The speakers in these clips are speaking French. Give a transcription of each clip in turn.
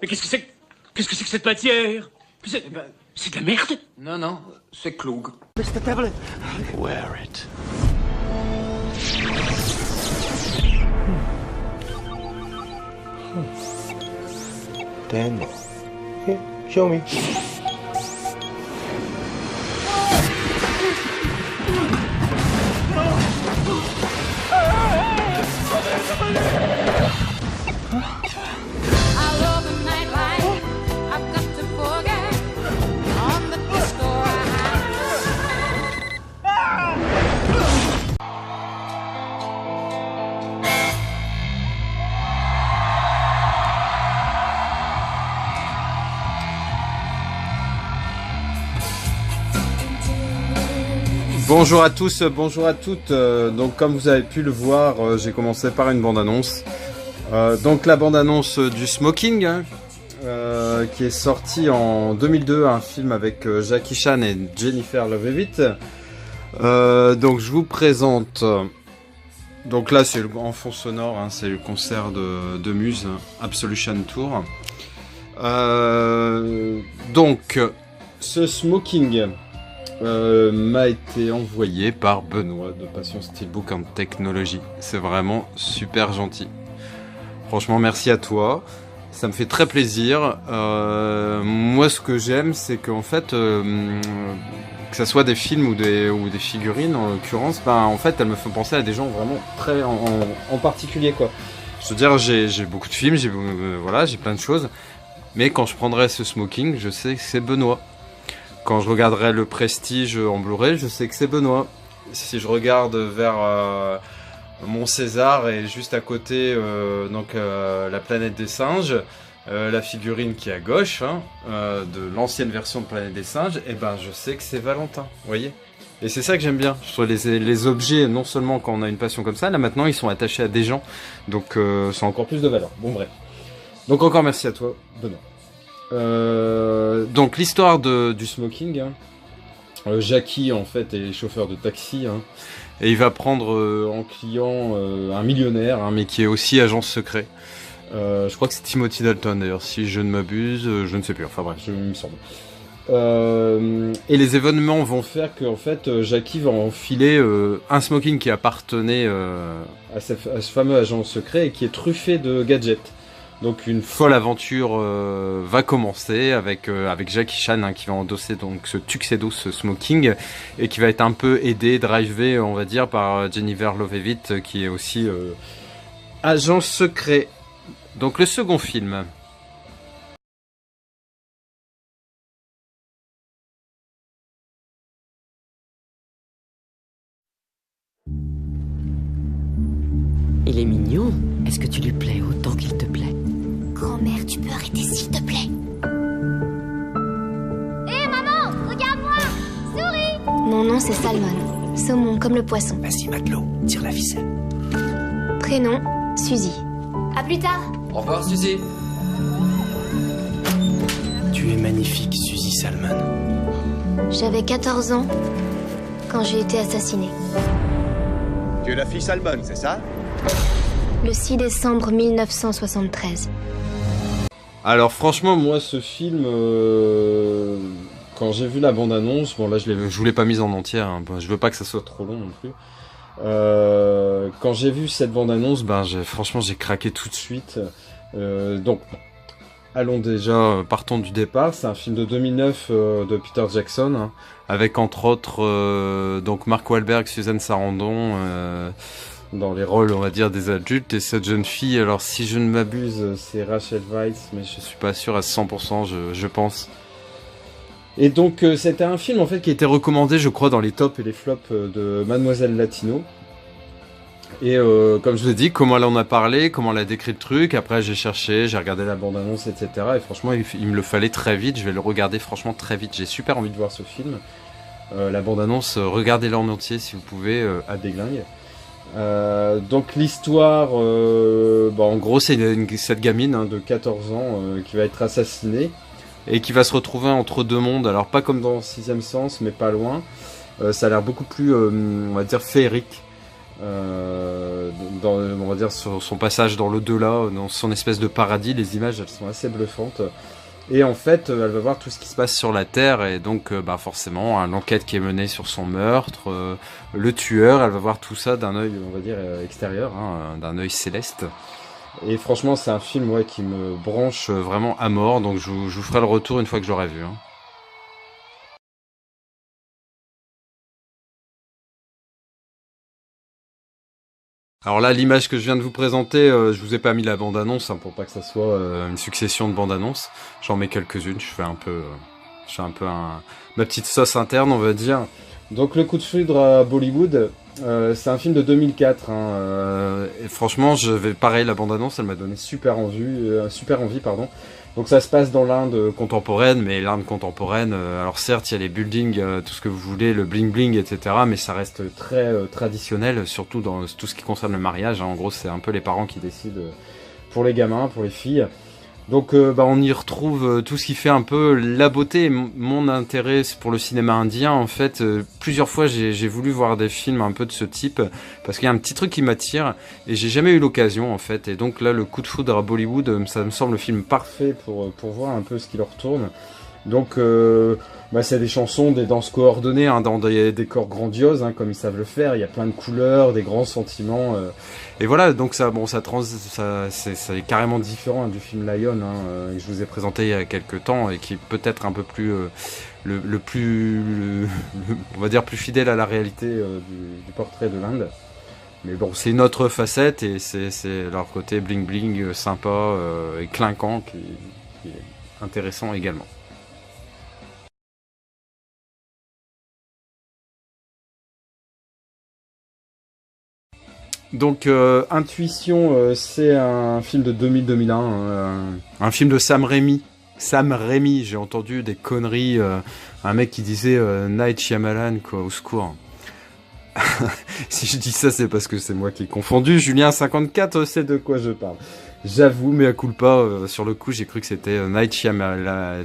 Mais qu'est-ce que c'est que cette matière? C'est de la merde. Non, non, c'est Cloug. Baisse ta table. Wear it. Then, here, show me. Bonjour à tous, bonjour à toutes. Donc comme vous avez pu le voir, j'ai commencé par une bande-annonce. Donc la bande-annonce du Smoking, qui est sortie en 2002, un film avec Jackie Chan et Jennifer Love Hewitt. Donc je vous présente. Donc là c'est en fond sonore, hein, c'est le concert de Muse, Absolution Tour. Donc ce Smoking m'a été envoyé par Benoît de Passion Steelbook and Technology. C'est vraiment super gentil. Franchement, merci à toi. Ça me fait très plaisir. Moi, ce que j'aime, c'est qu'en fait, que ça soit des films ou des figurines, en l'occurrence, en fait, elles me font penser à des gens vraiment très en particulier, quoi. Je veux dire, j'ai beaucoup de films, j'ai plein de choses. Mais quand je prendrai ce Smoking, je sais que c'est Benoît. Quand je regarderai le Prestige en Blu-ray, je sais que c'est Benoît. Si je regarde vers Mont César et juste à côté la planète des singes, la figurine qui est à gauche, de l'ancienne version de Planète des singes, et ben je sais que c'est Valentin, vous voyez. Et c'est ça que j'aime bien. Je trouve les objets, non seulement quand on a une passion comme ça, là maintenant ils sont attachés à des gens, donc ça a encore plus de valeur. Bon bref. Donc encore merci à toi, Benoît. Donc l'histoire du Smoking, Jackie en fait est chauffeur de taxi, et il va prendre en client un millionnaire, mais qui est aussi agent secret. Je crois que c'est Timothy Dalton d'ailleurs, si je ne m'abuse, je ne sais plus, enfin bref, il me semble. Et les événements vont faire que en fait Jackie va enfiler un smoking qui appartenait à ce fameux agent secret et qui est truffé de gadgets. Donc une folle aventure va commencer avec Jackie Chan, qui va endosser donc ce tuxedo, ce smoking, et qui va être un peu aidé, drivé, on va dire, par Jennifer Love Hewitt, qui est aussi agent secret. Donc le second film. Il est mignon. Est-ce que tu lui plais autant qu'il te plaît? Grand-mère, tu peux arrêter s'il te plaît? Hé maman, regarde-moi! Souris! Mon nom c'est Salmon, saumon comme le poisson. Vas-y, matelot, tire la ficelle. Prénom, Suzy. À plus tard! Au revoir, Suzy. Tu es magnifique, Suzy Salmon. J'avais 14 ans quand j'ai été assassinée. Tu es la fille Salmon, c'est ça? Le 6 décembre 1973. Alors franchement, moi ce film, quand j'ai vu la bande-annonce, bon là je vous l'ai pas mise en entière, je veux pas que ça soit trop long non plus. Quand j'ai vu cette bande-annonce, franchement j'ai craqué tout de suite. Donc allons déjà, partons du départ. C'est un film de 2009 de Peter Jackson, avec entre autres donc Mark Wahlberg, Suzanne Sarandon dans les rôles, on va dire, des adultes, et cette jeune fille, alors si je ne m'abuse, c'est Rachel Weisz, mais je suis pas sûr à 100%, je pense. Et donc c'était un film en fait qui était recommandé, je crois, dans les tops et les flops de Mademoiselle Latino. Et comme je vous ai dit, comment elle en a parlé, comment elle a décrit le truc, après j'ai cherché, j'ai regardé la bande-annonce, etc. Et franchement, il me le fallait très vite, je vais le regarder franchement très vite. J'ai super envie de voir ce film. La bande-annonce, regardez-la en entier si vous pouvez, à déglingue. Donc l'histoire, en gros c'est cette gamine de 14 ans qui va être assassinée et qui va se retrouver entre deux mondes, alors pas comme dans Sixième Sens mais pas loin. Ça a l'air beaucoup plus, on va dire, féerique. on va dire sur son passage dans l'au-delà, dans son espèce de paradis. Les images, elles sont assez bluffantes. Et en fait, elle va voir tout ce qui se passe sur la Terre, et donc forcément, l'enquête qui est menée sur son meurtre, le tueur, elle va voir tout ça d'un œil, on va dire, extérieur, hein, d'un œil céleste. Et franchement, c'est un film qui me branche vraiment à mort, donc je vous ferai le retour une fois que je l'aurai vu. Hein. Alors là, l'image que je viens de vous présenter, je vous ai pas mis la bande-annonce, pour pas que ça soit une succession de bandes-annonces. J'en mets quelques-unes, je fais un peu ma petite sauce interne, on va dire. Donc le coup de foudre à Bollywood, c'est un film de 2004. Et franchement, pareil, la bande-annonce, elle m'a donné super envie, pardon. Donc ça se passe dans l'Inde contemporaine, mais l'Inde contemporaine, alors certes, il y a les buildings, tout ce que vous voulez, le bling-bling, etc., mais ça reste très traditionnel, surtout dans tout ce qui concerne le mariage. Hein. En gros, c'est un peu les parents qui décident pour les gamins, pour les filles. Donc on y retrouve tout ce qui fait un peu la beauté. Mon intérêt pour le cinéma indien, en fait, plusieurs fois j'ai voulu voir des films un peu de ce type, parce qu'il y a un petit truc qui m'attire, et j'ai jamais eu l'occasion, en fait. Et donc là, le coup de foudre à Bollywood, ça me semble le film parfait pour voir un peu ce qui leur tourne. Donc c'est des chansons, des danses coordonnées, hein, dans des décors grandioses, hein, comme ils savent le faire. Il y a plein de couleurs, des grands sentiments. Et voilà, donc ça c'est carrément différent, hein, du film Lion, hein, que je vous ai présenté il y a quelques temps, et qui est peut-être un peu plus on va dire plus fidèle à la réalité du portrait de l'Inde. Mais bon, c'est une autre facette, et c'est leur côté bling bling sympa et clinquant qui est intéressant également. Donc Intuition, c'est un film de 2000-2001, un film de Sam Raimi. Sam Raimi, j'ai entendu des conneries, un mec qui disait Night Shyamalan, quoi, au secours. Si je dis ça, c'est parce que c'est moi qui ai confondu. Julien 54 sait de quoi je parle. J'avoue, mais à culpa, sur le coup, j'ai cru que c'était Night Shyamalan.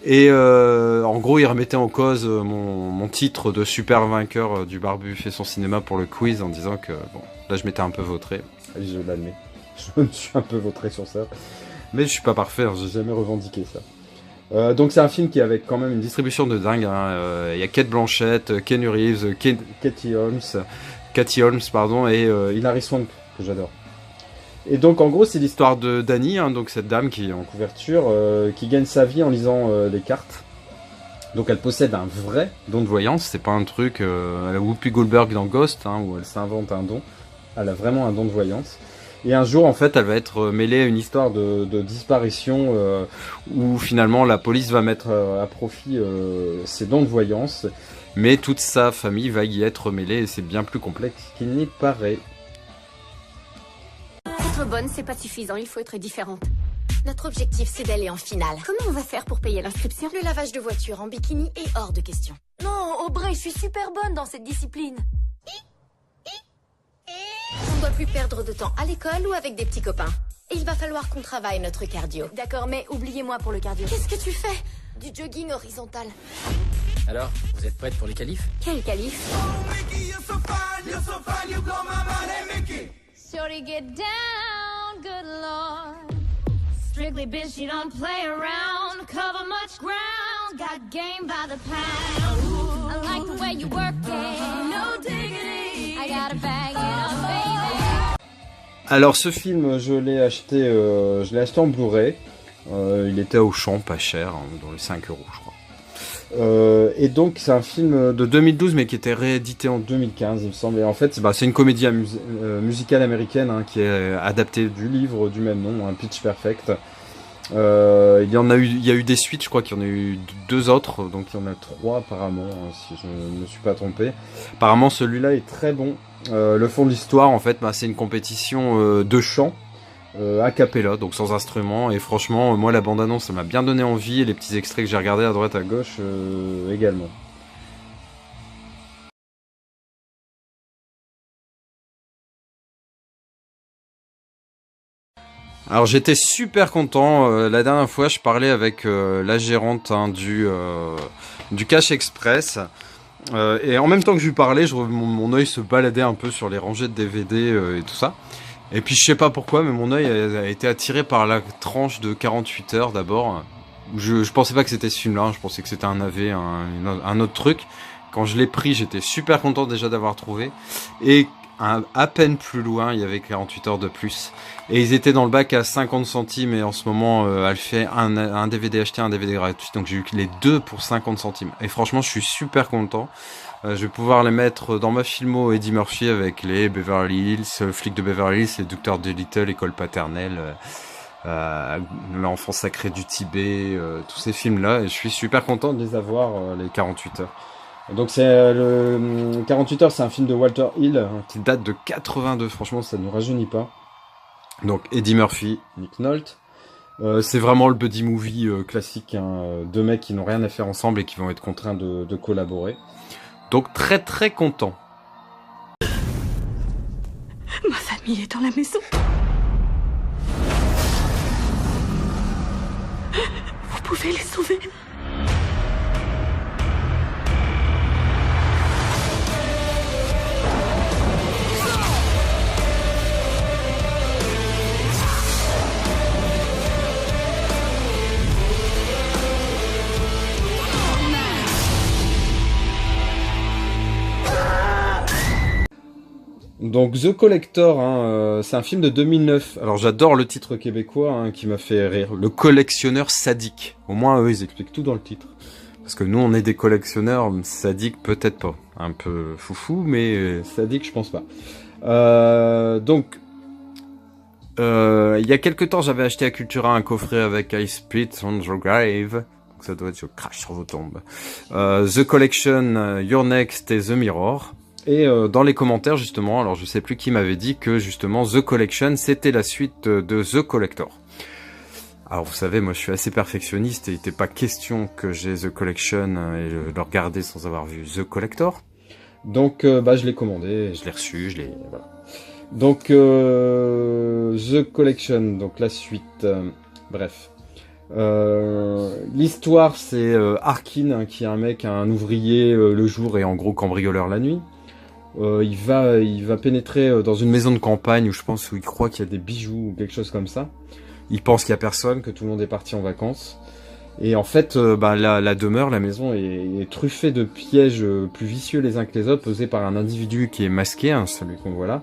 Et en gros, il remettait en cause mon titre de super vainqueur du Barbu fait son cinéma pour le quiz, en disant que, bon, là je m'étais un peu vautré. Je l'admets. Je me suis un peu vautré sur ça. Mais je suis pas parfait, hein, j'ai jamais revendiqué ça. Donc c'est un film qui avait quand même une distribution de dingue. Hein. Il y a Cate Blanchett, Keanu Reeves, Katie Holmes, pardon, et Hilary Swank, que j'adore. Et donc en gros c'est l'histoire de Dani, hein, donc cette dame qui est en couverture, qui gagne sa vie en lisant des cartes. Donc elle possède un vrai don de voyance, c'est pas un truc à la Whoopi Goldberg dans Ghost, hein, où elle s'invente un don. Elle a vraiment un don de voyance. Et un jour en fait elle va être mêlée à une histoire de disparition où finalement la police va mettre à profit ses dons de voyance. Mais toute sa famille va y être mêlée, et c'est bien plus complexe qu'il n'y paraît. Être bonne, c'est pas suffisant, il faut être différente. Notre objectif, c'est d'aller en finale. Comment on va faire pour payer l'inscription? Le lavage de voiture en bikini est hors de question. Non, Aubrey, je suis super bonne dans cette discipline. On ne doit plus perdre de temps à l'école ou avec des petits copains. Il va falloir qu'on travaille notre cardio. D'accord, mais oubliez-moi pour le cardio. Qu'est-ce que tu fais? Du jogging horizontal. Alors, vous êtes prête pour les qualifs? Quel qualif? Shorty, get down, good lord. Strictly bitch, you don't play around. Cover much ground, got game by the pound. I like the way you work it, no diggity. I gotta bag it up, baby. Alors ce film, je l'ai acheté en Blu-ray. Il était au Auchan, pas cher, hein, dans les 5 €, je crois. Et donc c'est un film de 2012 mais qui était réédité en 2015 il me semble, et en fait c'est une comédie musicale américaine, hein, qui est adaptée du livre du même nom, hein, Pitch Perfect. Il y a eu des suites, je crois qu'il y en a eu 2 autres, donc il y en a 3 apparemment, hein, si je ne me suis pas trompé. Apparemment celui-là est très bon. Le fond de l'histoire en fait, c'est une compétition de chant a cappella, donc sans instrument, et franchement moi la bande-annonce ça m'a bien donné envie, et les petits extraits que j'ai regardés à droite à gauche également. Alors j'étais super content, la dernière fois je parlais avec la gérante, hein, du Cash Express, Et en même temps que je lui parlais, mon œil se baladait un peu sur les rangées de DVD et tout ça. Et puis je sais pas pourquoi, mais mon œil a été attiré par la tranche de 48 heures d'abord. Je pensais pas que c'était ce film-là, je pensais que c'était un AV, un autre truc. Quand je l'ai pris, j'étais super content déjà d'avoir trouvé. Et à peine plus loin, il y avait 48 heures de plus. Et ils étaient dans le bac à 50 centimes. Et en ce moment, elle fait un DVD acheté, un DVD gratuit. Donc j'ai eu les deux pour 50 centimes. Et franchement, je suis super content. Je vais pouvoir les mettre dans ma filmo Eddie Murphy avec les Beverly Hills, Flic de Beverly Hills, les Docteurs Dolittle, École paternelle, L'enfant sacré du Tibet, tous ces films-là. Et je suis super content de les avoir, les 48 heures. Donc c'est le 48 heures, c'est un film de Walter Hill qui date de 82. Franchement, ça ne rajeunit pas. Donc Eddie Murphy, Nick Nolte. C'est vraiment le buddy movie classique, hein, deux mecs qui n'ont rien à faire ensemble et qui vont être contraints de collaborer. Donc très très content. Ma famille est dans la maison. Vous pouvez les sauver. Donc The Collector, hein, c'est un film de 2009. Alors j'adore le titre québécois hein, qui m'a fait rire. Le collectionneur sadique. Au moins eux ils expliquent tout dans le titre. Parce que nous on est des collectionneurs sadiques peut-être pas. Un peu foufou mais sadique je pense pas. Donc il y a quelques temps j'avais acheté à Cultura un coffret avec I Spit on Your Grave. Donc ça doit être Je crache sur vos tombes. The Collection, Your Next et The Mirror. Et dans les commentaires justement, alors je sais plus qui m'avait dit que justement The Collection c'était la suite de The Collector. Alors vous savez, moi je suis assez perfectionniste et il n'était pas question que j'ai The Collection et le regarder sans avoir vu The Collector. Donc je l'ai commandé, je l'ai reçu, voilà. Donc The Collection, donc la suite, bref. L'histoire c'est Arkin hein, qui est un mec, un ouvrier le jour et en gros cambrioleur la nuit. Il va pénétrer dans une maison de campagne où je pense où il croit qu'il y a des bijoux ou quelque chose comme ça. Il pense qu'il y a personne, que tout le monde est parti en vacances. Et en fait, la demeure, la maison est truffée de pièges plus vicieux les uns que les autres, posés par un individu qui est masqué, hein, celui qu'on voit là.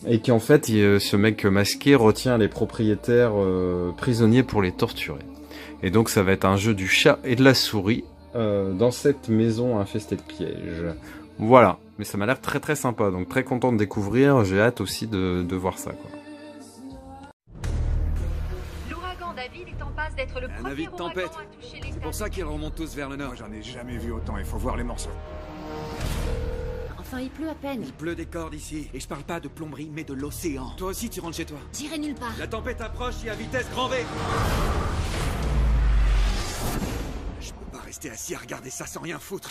Et qui en fait, ce mec masqué retient les propriétaires prisonniers pour les torturer. Et donc ça va être un jeu du chat et de la souris dans cette maison infestée de pièges. Voilà, mais ça m'a l'air très très sympa, donc très content de découvrir, j'ai hâte aussi de voir ça quoi. L'ouragan David est en passe d'être le premier avis de tempête. ouragan à toucher les C'est pour ça qu'ils remontent tous vers le nord. J'en ai jamais vu autant, il faut voir les morceaux. Enfin, il pleut à peine. Il pleut des cordes ici, et je parle pas de plomberie, mais de l'océan. Toi aussi tu rentres chez toi. J'irai nulle part. La tempête approche et à vitesse grand V. Je peux pas rester assis à regarder ça sans rien foutre.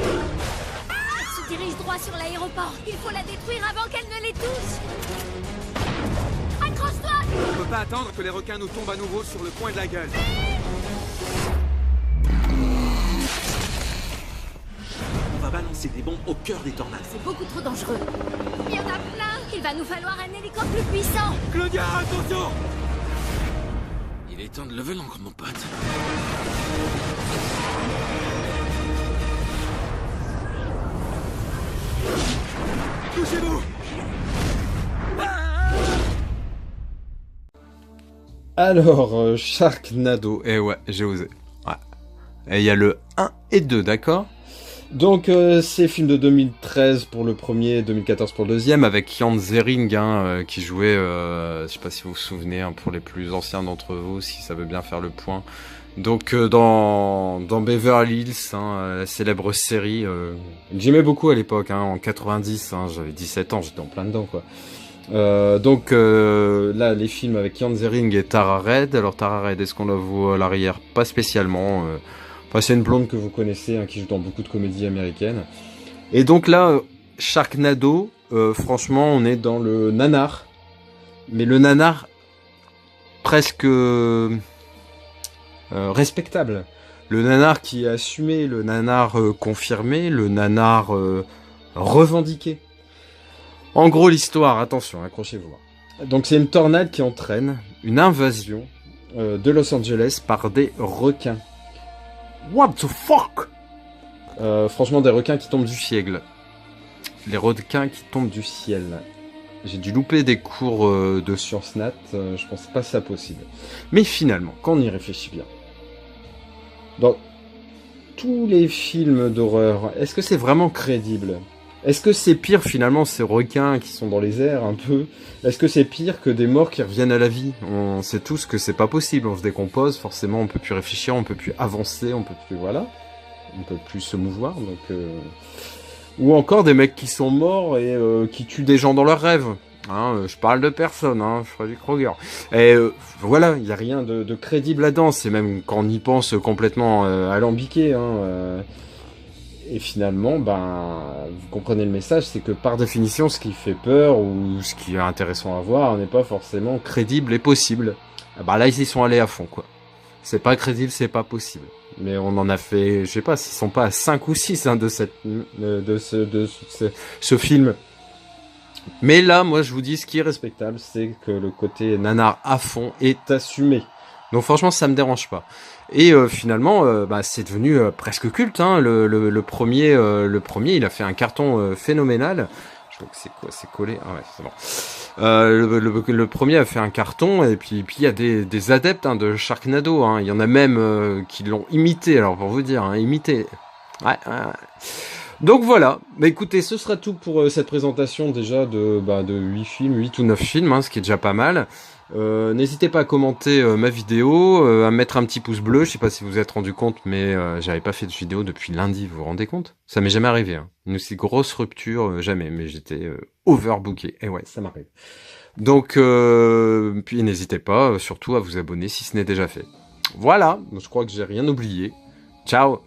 Elle se dirige droit sur l'aéroport. Il faut la détruire avant qu'elle ne les touche. Accroche-toi! On peut pas attendre que les requins nous tombent à nouveau sur le coin de la gueule. On va balancer des bombes au cœur des tornades. C'est beaucoup trop dangereux. Il y en a plein. Il va nous falloir un hélico plus puissant. Claudia, attention! Il est temps de lever l'encre, mon pote. Touchez-vous! Alors, Sharknado, ouais, j'ai osé. Ouais. Et il y a le 1 et 2, d'accord? Donc, c'est film de 2013 pour le premier, 2014 pour le deuxième, avec Ian Ziering, hein, qui jouait, je sais pas si vous vous souvenez, hein, pour les plus anciens d'entre vous, si ça veut bien faire le point. Donc, dans Beverly Hills, hein, la célèbre série, que j'aimais beaucoup à l'époque, hein, en 90, hein, j'avais 17 ans, j'étais en plein dedans, quoi. Là, les films avec Ian Ziering et Tara Reid. Alors, Tara Reid, est-ce qu'on la voit à l'arrière? Pas spécialement. Enfin, c'est une blonde que vous connaissez, hein, qui joue dans beaucoup de comédies américaines. Et donc là, Sharknado, franchement, on est dans le nanar. Mais le nanar, presque respectable. Le nanar qui est assumé, le nanar confirmé, le nanar revendiqué. En gros, l'histoire, attention, accrochez-vous. Donc c'est une tornade qui entraîne une invasion de Los Angeles par des requins. What the fuck? Franchement, des requins qui tombent du ciel. Les requins qui tombent du ciel. J'ai dû louper des cours de sciences nat, je pensais pas ça possible. Mais finalement, quand on y réfléchit bien, dans tous les films d'horreur, est-ce que c'est vraiment crédible? Est-ce que c'est pire finalement ces requins qui sont dans les airs un peu? Est-ce que c'est pire que des morts qui reviennent à la vie? On sait tous que c'est pas possible, on se décompose, forcément on peut plus réfléchir, on peut plus avancer, on peut plus, voilà. On peut plus se mouvoir, donc... Ou encore des mecs qui sont morts et qui tuent des gens dans leurs rêves. Hein, je parle de personne, hein, Freddy Krueger. Et voilà, il n'y a rien de crédible là-dedans. C'est même quand on y pense complètement alambiqué. Hein, et finalement, ben, vous comprenez le message, c'est que par définition, ce qui fait peur ou ce qui est intéressant à voir n'est pas forcément crédible et possible. Ah bah là, ils y sont allés à fond, quoi. C'est pas crédible, c'est pas possible. Mais on en a fait, je sais pas, s'ils sont pas à 5 ou 6 hein, de ce film. Mais là, moi, je vous dis, ce qui est respectable, c'est que le côté nanar à fond est assumé. Donc franchement, ça me dérange pas. Et finalement, bah, c'est devenu presque culte. Hein. Le premier, il a fait un carton phénoménal. Je crois que c'est quoi? C'est collé. Ah ouais, c'est bon. Le premier a fait un carton, et puis il y a des adeptes hein, de Sharknado. Hein. Il y en a même qui l'ont imité. Alors pour vous dire, hein, imité. Ouais. Donc voilà, bah écoutez, ce sera tout pour cette présentation déjà de 8 films, 8 ou 9 films, hein, ce qui est déjà pas mal. N'hésitez pas à commenter ma vidéo, à mettre un petit pouce bleu, je sais pas si vous vous êtes rendu compte, mais j'avais pas fait de vidéo depuis lundi, vous vous rendez compte? Ça m'est jamais arrivé, hein. Une aussi grosse rupture, jamais, mais j'étais overbooké, et ouais, ça m'arrive. Donc, puis n'hésitez pas surtout à vous abonner si ce n'est déjà fait. Voilà, donc je crois que j'ai rien oublié. Ciao!